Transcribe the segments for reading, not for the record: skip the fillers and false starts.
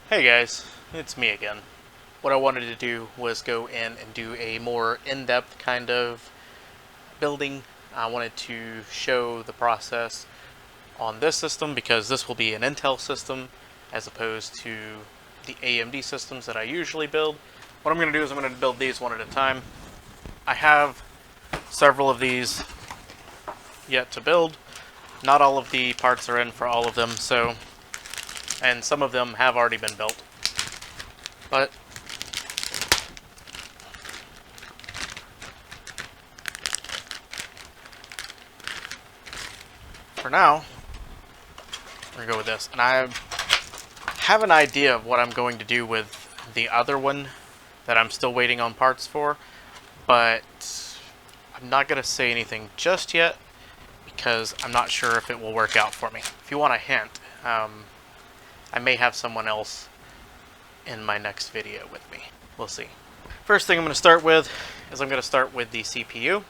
Hey guys, it's me again. What I wanted to do was go in and do a more in-depth kind of building. I wanted to show the process on this system because this will be an Intel system as opposed to the AMD systems that I usually build. What I'm going to do is I'm going to build these one at a time. I have several of these yet to build. Not all of the parts are in for all of them, and some of them have already been built. But for now, we're going to go with this. And I have an idea of what I'm going to do with the other one that I'm still waiting on parts for, but I'm not going to say anything just yet because I'm not sure if it will work out for me. If you want a hint, I may have someone else in my next video with me. We'll see. First thing I'm going to start with is I'm going to start with the CPU.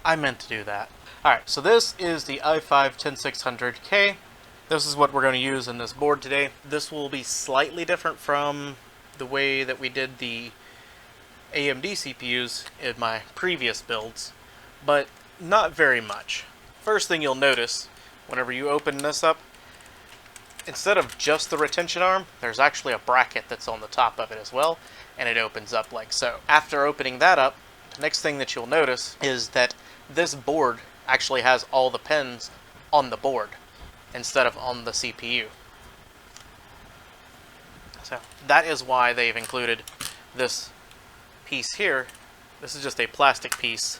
I meant to do that. Alright, so this is the i5-10600K. This is what we're going to use in this board today. This will be slightly different from the way that we did the AMD CPUs in my previous builds, but not very much. First thing you'll notice whenever you open this up, instead of just the retention arm, there's actually a bracket that's on the top of it as well, and it opens up like so. After opening that up, the next thing that you'll notice is that this board actually has all the pins on the board instead of on the CPU. So that is why they've included this piece here. This is just a plastic piece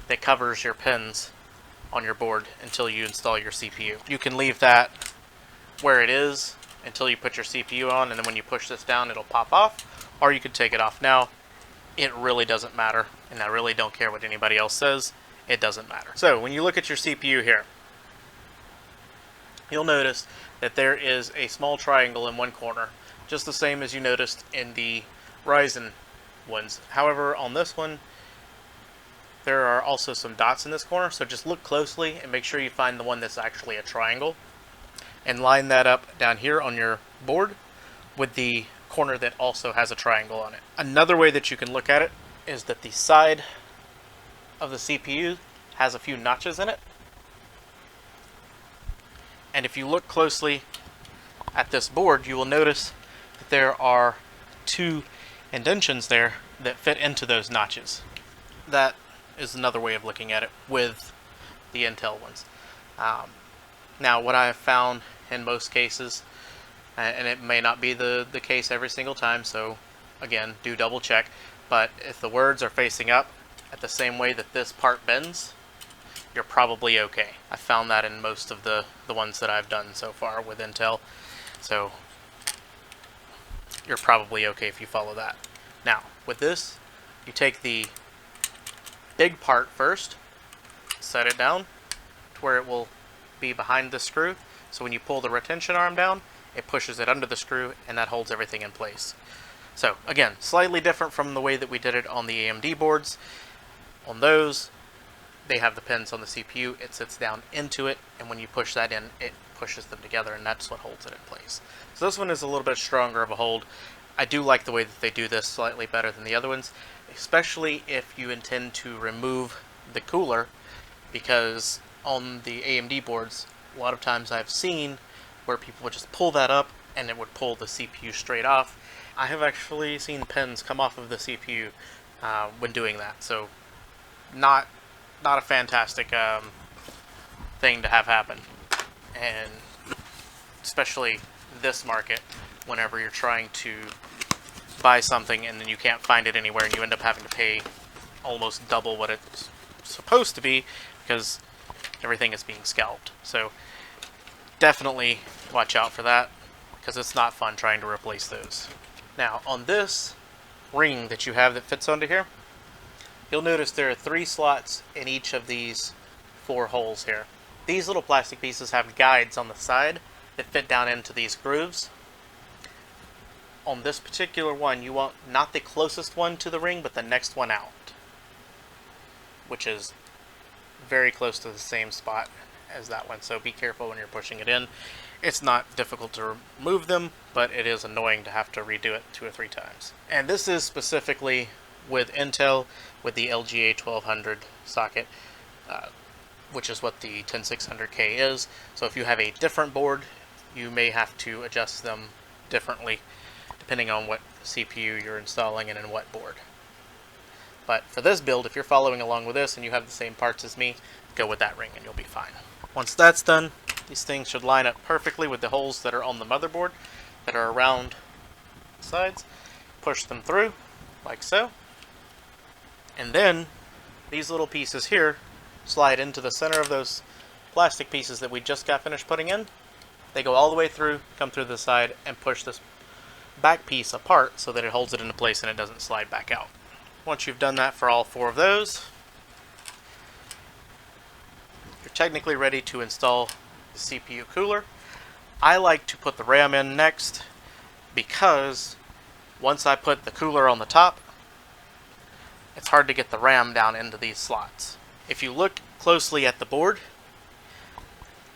that covers your pins on your board until you install your CPU. You can leave that where it is until you put your CPU on, and then when you push this down it'll pop off, or you could take it off now. It really doesn't matter, and I really don't care what anybody else says. It doesn't matter. So when you look at your CPU here, you'll notice that there is a small triangle in one corner, just the same as you noticed in the Ryzen ones. However, on this one, there are also some dots in this corner, so just look closely and make sure you find the one that's actually a triangle, and line that up down here on your board with the corner that also has a triangle on it. Another way that you can look at it is that the side of the CPU has a few notches in it. And if you look closely at this board, you will notice that there are two indentions there that fit into those notches. That is another way of looking at it with the Intel ones. Now, what I have found in most cases, and it may not be the case every single time, so again, do double check, but if the words are facing up at the same way that this part bends, you're probably okay. I found that in most of the ones that I've done so far with Intel, so you're probably okay if you follow that. Now, with this, you take the big part first, set it down to where it will be behind the screw, so when you pull the retention arm down, it pushes it under the screw, and that holds everything in place. So, again, slightly different from the way that we did it on the AMD boards. On those, they have the pins on the CPU, it sits down into it, and when you push that in, it pushes them together, and that's what holds it in place. So this one is a little bit stronger of a hold. I do like the way that they do this slightly better than the other ones, especially if you intend to remove the cooler, because on the AMD boards, a lot of times I've seen where people would just pull that up and it would pull the CPU straight off. I have actually seen pins come off of the CPU when doing that, so not a fantastic thing to have happen, and especially this market, whenever you're trying to buy something and then you can't find it anywhere and you end up having to pay almost double what it's supposed to be because everything is being scalped. So definitely watch out for that, because it's not fun trying to replace those. Now, on this ring that you have that fits onto here, you'll notice there are 3 slots in each of these 4 holes here. These little plastic pieces have guides on the side that fit down into these grooves. On this particular one, you want not the closest one to the ring, but the next one out, which is very close to the same spot as that one, so be careful when you're pushing it in. It's not difficult to remove them, but it is annoying to have to redo it 2 or 3 times. And this is specifically with Intel, with the LGA 1200 socket, which is what the 10600K is. So if you have a different board, you may have to adjust them differently depending on what CPU you're installing and in what board. But for this build, if you're following along with this and you have the same parts as me, go with that ring and you'll be fine. Once that's done, these things should line up perfectly with the holes that are on the motherboard that are around the sides. Push them through, like so. And then, these little pieces here slide into the center of those plastic pieces that we just got finished putting in. They go all the way through, come through the side, and push this back piece apart so that it holds it into place and it doesn't slide back out. Once you've done that for all 4 of those, you're technically ready to install the CPU cooler. I like to put the RAM in next because once I put the cooler on the top, it's hard to get the RAM down into these slots. If you look closely at the board,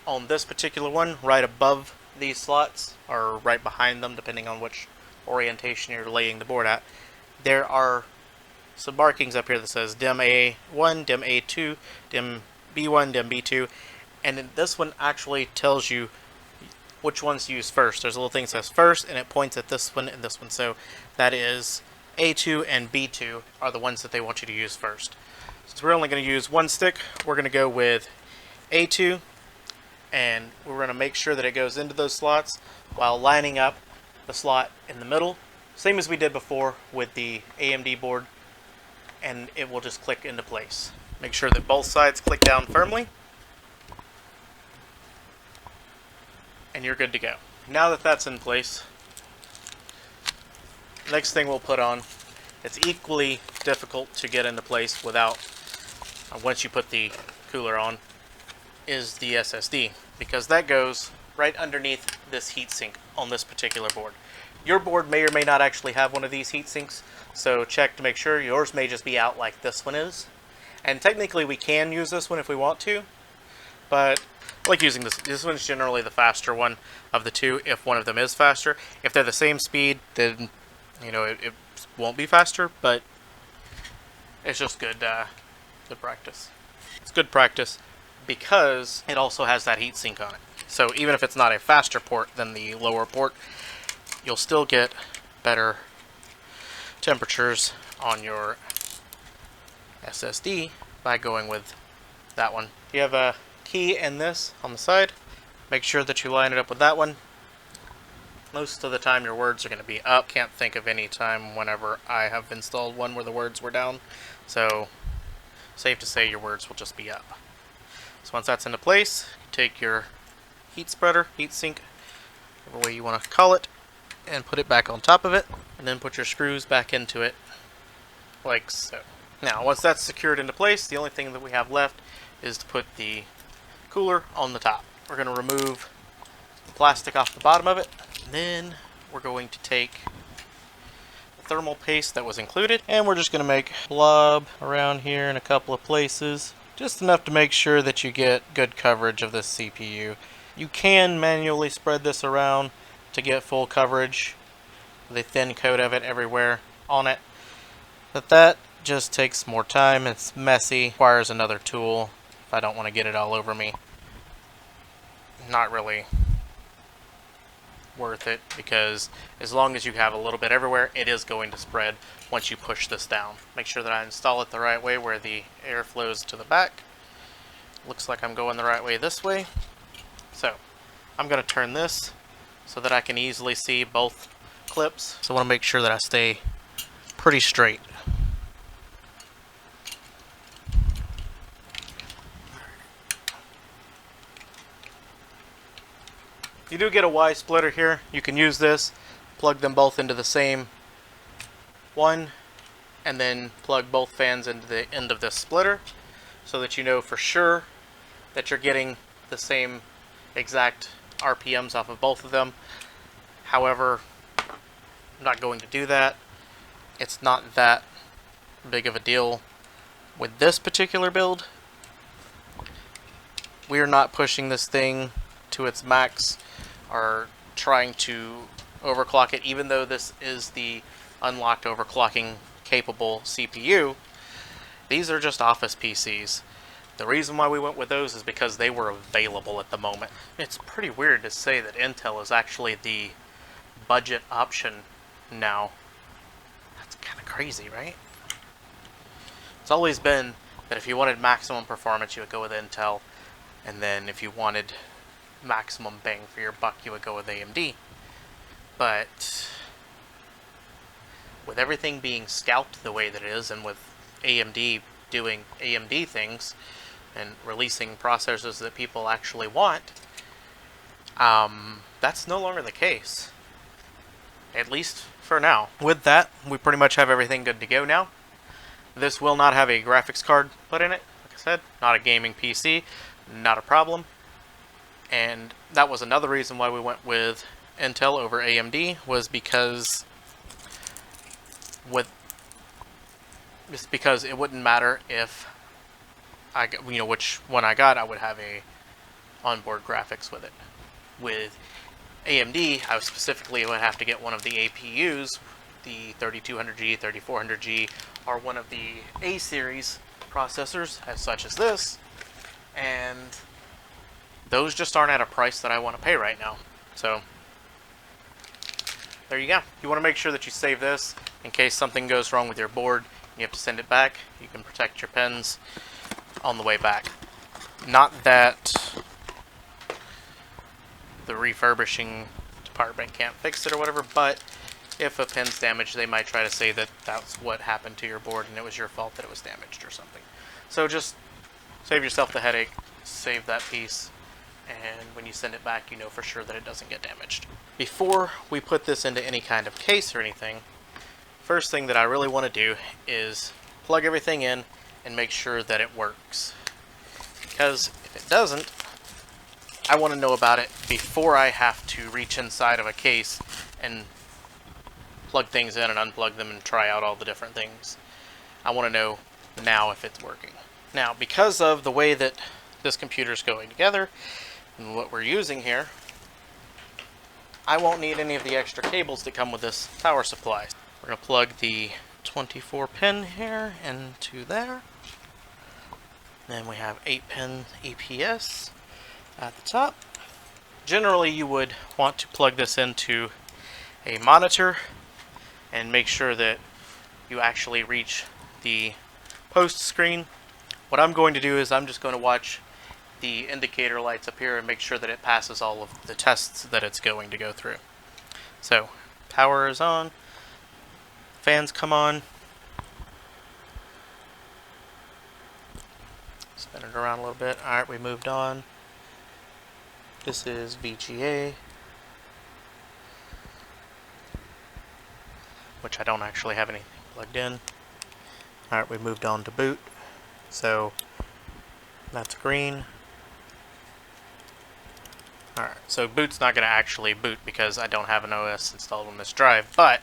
on this particular one, right above these slots, or right behind them, depending on which orientation you're laying the board at, there are some markings up here that says DIM A1, DIM A2, DIM B1, DIM B2, and then this one actually tells you which ones to use first. There's a little thing that says first, and it points at this one and this one, so that is A2 and B2 are the ones that they want you to use first. Since we're only going to use one stick, we're going to go with A2, and we're going to make sure that it goes into those slots while lining up the slot in the middle, same as we did before with the AMD board, and it will just click into place. Make sure that both sides click down firmly, and you're good to go. Now that that's in place, next thing we'll put on, it's equally difficult to get into place without, once you put the cooler on, is the SSD, because that goes right underneath this heatsink on this particular board. Your board may or may not actually have one of these heat sinks, so check to make sure. Yours may just be out like this one is. And technically we can use this one if we want to, but I like using this. This one's generally the faster one of the two, if one of them is faster. If they're the same speed, then it won't be faster, but it's just good practice. It's good practice because it also has that heat sink on it. So even if it's not a faster port than the lower port, you'll still get better temperatures on your SSD by going with that one. You have a key in this on the side. Make sure that you line it up with that one. Most of the time your words are going to be up. Can't think of any time whenever I have installed one where the words were down. So safe to say your words will just be up. So once that's into place, you take your heat spreader, heat sink, whatever way you want to call it, and put it back on top of it, and then put your screws back into it like so. Now once that's secured into place, the only thing that we have left is to put the cooler on the top. We're going to remove the plastic off the bottom of it, and then we're going to take the thermal paste that was included, and we're just going to make a blob around here in a couple of places, just enough to make sure that you get good coverage of this CPU. You can manually spread this around to get full coverage with a thin coat of it everywhere on it, but that just takes more time. It's messy, requires another tool if I don't want to get it all over me. Not really worth it, because as long as you have a little bit everywhere, it is going to spread once you push this down. Make sure that I install it the right way where the air flows to the back. Looks like I'm going the right way this way. So I'm going to turn this so that I can easily see both clips. So I want to make sure that I stay pretty straight. You do get a Y splitter here. You can use this, plug them both into the same one, and then plug both fans into the end of this splitter so that you know for sure that you're getting the same exact RPMs off of both of them. However, I'm not going to do that. It's not that big of a deal with this particular build. We're not pushing this thing to its max. are trying to overclock it, even though this is the unlocked overclocking capable CPU. These are just office PCs. The reason why we went with those is because they were available at the moment. It's pretty weird to say that Intel is actually the budget option now. That's kind of crazy, right? It's always been that if you wanted maximum performance, you would go with Intel, and then if you wanted maximum bang for your buck, you would go with AMD. But with everything being scalped the way that it is, and with AMD doing AMD things and releasing processors that people actually want, that's no longer the case. At least for now. With that, we pretty much have everything good to go now. This will not have a graphics card put in it, like I said, not a gaming PC, not a problem. And that was another reason why we went with Intel over AMD, was because it wouldn't matter if I got, which one I got, I would have a onboard graphics with it. With AMD, I specifically would have to get one of the APUs, the 3200G, 3400G, or one of the A series processors, as such as this, and those just aren't at a price that I want to pay right now. So there you go. You want to make sure that you save this in case something goes wrong with your board and you have to send it back. You can protect your pins on the way back. Not that the refurbishing department can't fix it or whatever, but if a pin's damaged, they might try to say that that's what happened to your board and it was your fault that it was damaged or something. So just save yourself the headache, save that piece, and when you send it back, you know for sure that it doesn't get damaged. Before we put this into any kind of case or anything, first thing that I really want to do is plug everything in and make sure that it works. Because if it doesn't, I want to know about it before I have to reach inside of a case and plug things in and unplug them and try out all the different things. I want to know now if it's working. Now, because of the way that this computer is going together and what we're using here, I won't need any of the extra cables that come with this power supply. We're going to plug the 24 pin here into there. Then we have 8-pin EPS at the top. Generally, you would want to plug this into a monitor and make sure that you actually reach the post screen. What I'm going to do is I'm just going to watch the indicator lights up here and make sure that it passes all of the tests that it's going to go through. So, power is on, fans come on, spin it around a little bit. Alright, we moved on. This is VGA, which I don't actually have anything plugged in. Alright, we moved on to boot. So that's green. Alright, so boot's not going to actually boot because I don't have an OS installed on this drive, but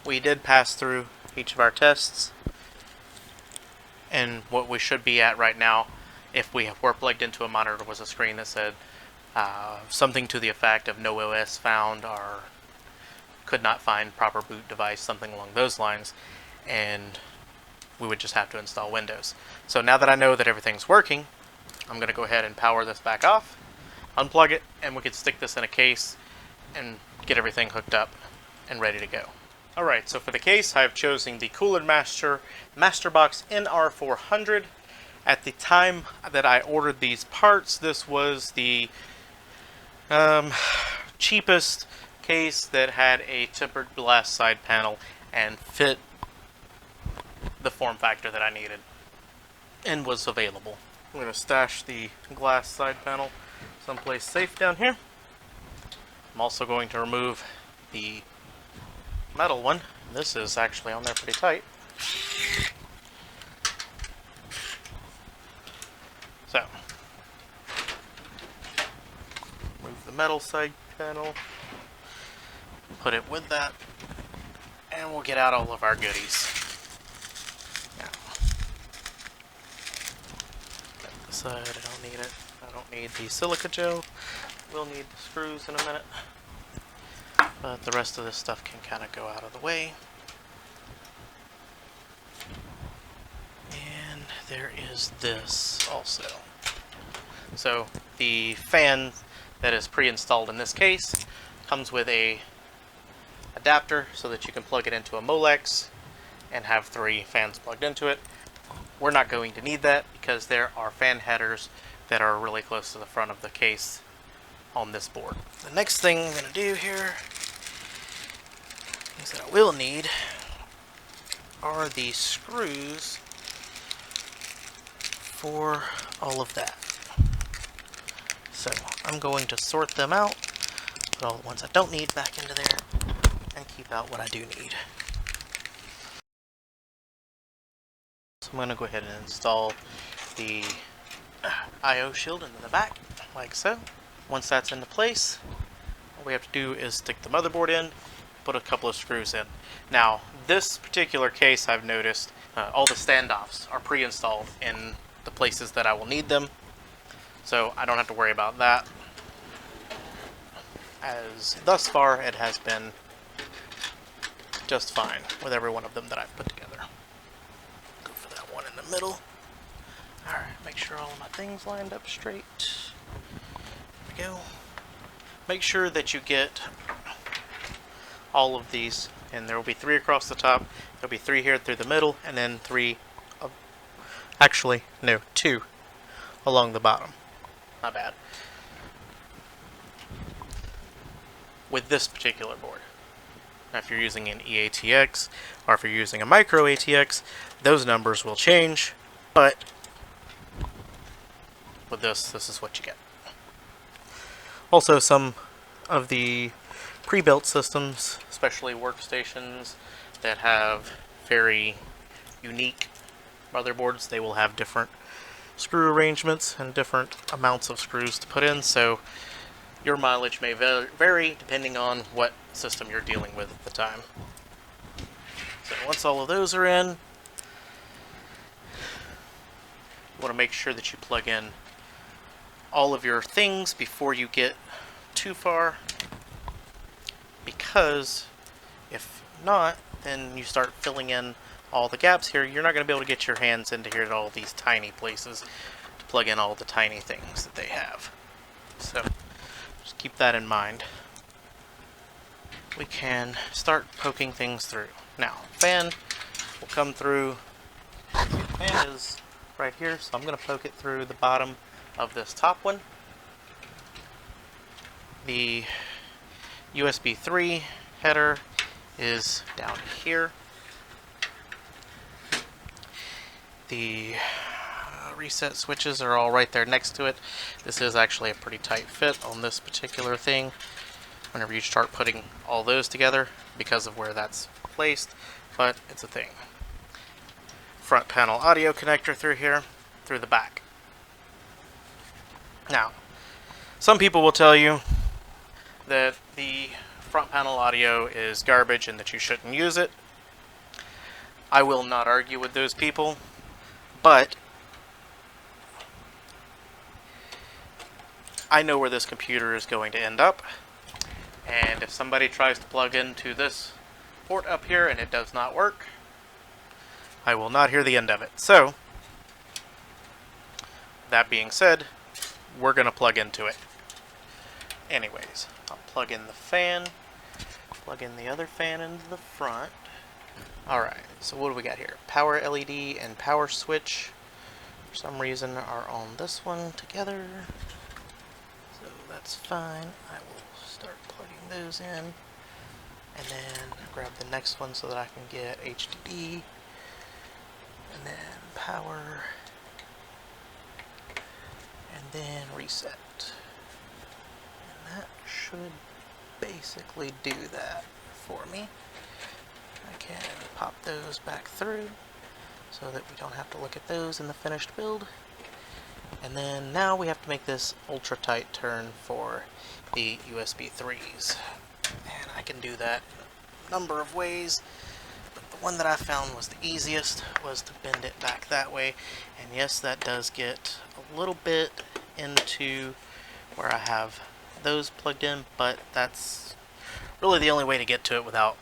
we did pass through each of our tests, and what we should be at right now, if we were plugged into a monitor, was a screen that said something to the effect of no OS found, or could not find proper boot device, something along those lines, and we would just have to install Windows. So now that I know that everything's working, I'm going to go ahead and power this back off, unplug it, and we can stick this in a case and get everything hooked up and ready to go. Alright, so for the case, I've chosen the Cooler Master Masterbox NR400. At the time that I ordered these parts, this was the cheapest case that had a tempered glass side panel and fit the form factor that I needed and was available. I'm going to stash the glass side panel someplace safe down here. I'm also going to remove the metal one. This is actually on there pretty tight. So, move the metal side panel, put it with that, and we'll get out all of our goodies. Now, that side, I don't need it. I don't need the silica gel. We'll need the screws in a minute, but the rest of this stuff can kind of go out of the way. And there is this also. So the fan that is pre-installed in this case comes with a adapter so that you can plug it into a Molex and have 3 fans plugged into it. We're not going to need that because there are fan headers that are really close to the front of the case on this board. The next thing I'm going to do here is that I will need are the screws for all of that. So I'm going to sort them out, put all the ones I don't need back into there, and keep out what I do need. So I'm going to go ahead and install the I/O shield into the back, like so. Once that's into place, all we have to do is stick the motherboard in, put a couple of screws in. Now, this particular case, I've noticed all the standoffs are pre-installed in the places that I will need them, so I don't have to worry about that. As thus far, it has been just fine with every one of them that I've put together. Go for that one in the middle. Alright, make sure all of my things lined up straight. There we go. Make sure that you get all of these, and there will be 3 across the top, there'll be 3 here through the middle, and then 3, actually, no, 2 along the bottom. Not bad. With this particular board. Now, if you're using an EATX, or if you're using a micro ATX, those numbers will change, but with this is what you get. Also, some of the pre-built systems, especially workstations that have very unique motherboards, they will have different screw arrangements and different amounts of screws to put in, so your mileage may vary depending on what system you're dealing with at the time. So once all of those are in, you want to make sure that you plug in all of your things before you get too far, because if not, then you start filling in all the gaps here. You're not going to be able to get your hands into here at all these tiny places to plug in all the tiny things that they have. So just keep that in mind. We can start poking things through. Now, fan will come through. The fan is right here, so I'm going to poke it through the bottom of this top one. The USB 3 header is down here. The reset switches are all right there next to it. This is actually a pretty tight fit on this particular thing whenever you start putting all those together because of where that's placed, but it's a thing. Front panel audio connector through here, through the back. Now, some people will tell you that the front panel audio is garbage and that you shouldn't use it. I will not argue with those people, but I know where this computer is going to end up, and if somebody tries to plug into this port up here and it does not work, I will not hear the end of it. So, that being said, we're going to plug into it. Anyways, I'll plug in the fan, plug in the other fan into the front. Alright, so what do we got here? Power LED and power switch, for some reason, are on this one together. So that's fine. I will start plugging those in. And then grab the next one so that I can get HDD. And then power. And then reset. And that should basically do that for me. I can pop those back through so that we don't have to look at those in the finished build. And then now we have to make this ultra tight turn for the USB 3s. And I can do that a number of ways, but the one that I found was the easiest was to bend it back that way. And yes, that does get a little bit into where I have those plugged in, but that's really the only way to get to it without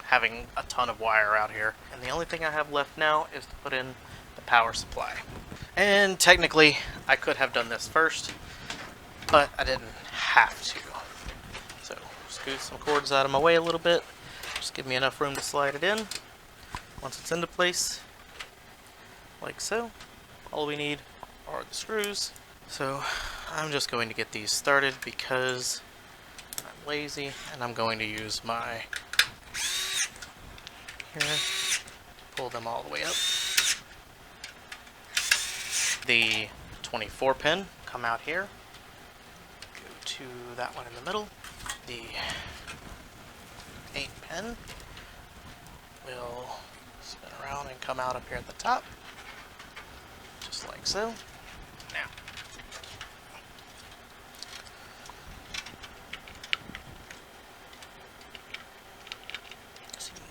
having a ton of wire out here. And the only thing I have left now is to put in the power supply. And technically, I could have done this first, but I didn't have to. So, scoot some cords out of my way a little bit. Just give me enough room to slide it in. Once it's into place, like so, all we need are the screws. So, I'm just going to get these started because I'm lazy, and I'm going to use my here, pull them all the way up. The 24 pin come out here, go to that one in the middle. The 8 pin will spin around and come out up here at the top, just like so. Now,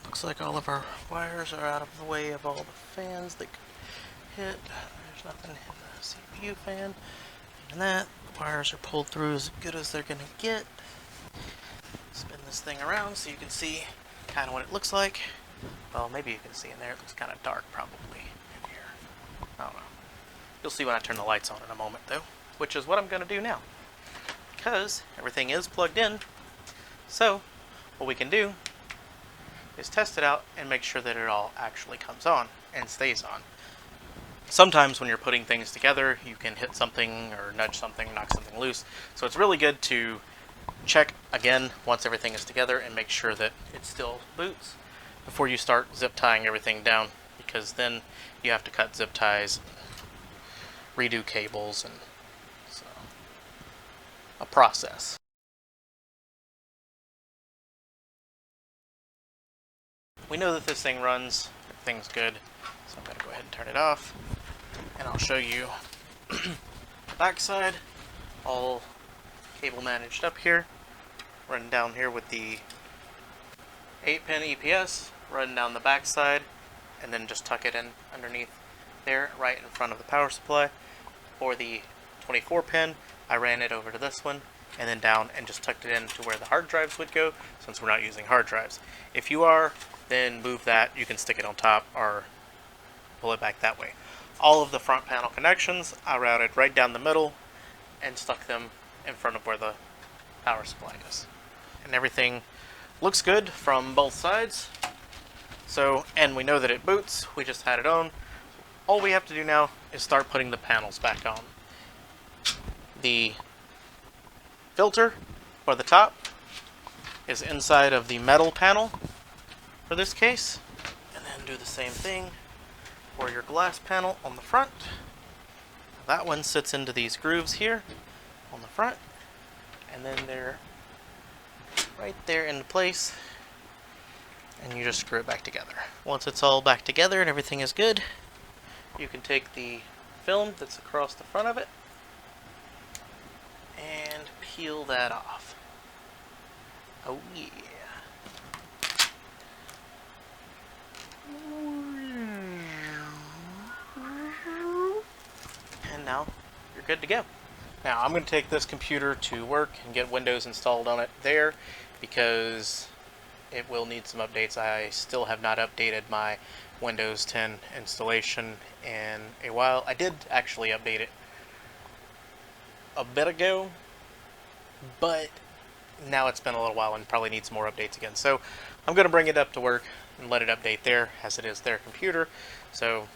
looks like all of our wires are out of the way of all the fans that could hit. There's nothing in the CPU fan. And that, the wires are pulled through as good as they're going to get. Spin this thing around so you can see kind of what it looks like. Well, maybe you can see in there. It looks kind of dark probably in here. I don't know. You'll see when I turn the lights on in a moment though, which is what I'm going to do now. Because everything is plugged in. So, what we can do is test it out and make sure that it all actually comes on and stays on. Sometimes when you're putting things together, you can hit something or nudge something, knock something loose. So it's really good to check again once everything is together and make sure that it still boots before you start zip tying everything down, because then you have to cut zip ties, redo cables, and so a process. We know that this thing runs, everything's good, so I'm going to go ahead and turn it off, and I'll show you the backside, all cable managed up here, running down here with the 8-pin EPS, running down the backside, and then just tuck it in underneath there, right in front of the power supply. For the 24-pin, I ran it over to this one, and then down and just tucked it in to where the hard drives would go, since we're not using hard drives. If you are, then move that. You can stick it on top or pull it back that way. All of the front panel connections I routed right down the middle and stuck them in front of where the power supply is. And everything looks good from both sides. So, and we know that it boots. We just had it on. All we have to do now is start putting the panels back on. The filter for the top is inside of the metal panel for this case, and then do the same thing for your glass panel on the front. That one sits into these grooves here on the front, and then they're right there into place, and you just screw it back together. Once it's all back together and everything is good, you can take the film that's across the front of it and peel that off. Oh yeah. And now you're good to go. Now I'm going to take this computer to work and get Windows installed on it there, because it will need some updates. I still have not updated my Windows 10 installation in a while. I did actually update it a bit ago, but now it's been a little while and probably needs more updates again. So I'm going to bring it up to work and let it update there, as it is their computer, so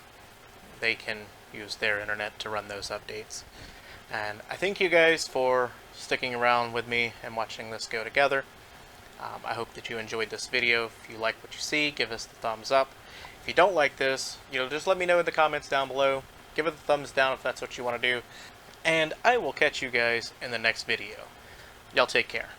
they can use their internet to run those updates. And I thank you guys for sticking around with me and watching this go together. I hope that you enjoyed this video. If you like what you see, give us the thumbs up. If you don't like this, just let me know in the comments down below. Give it the thumbs down if that's what you want to do. And I will catch you guys in the next video. Y'all take care.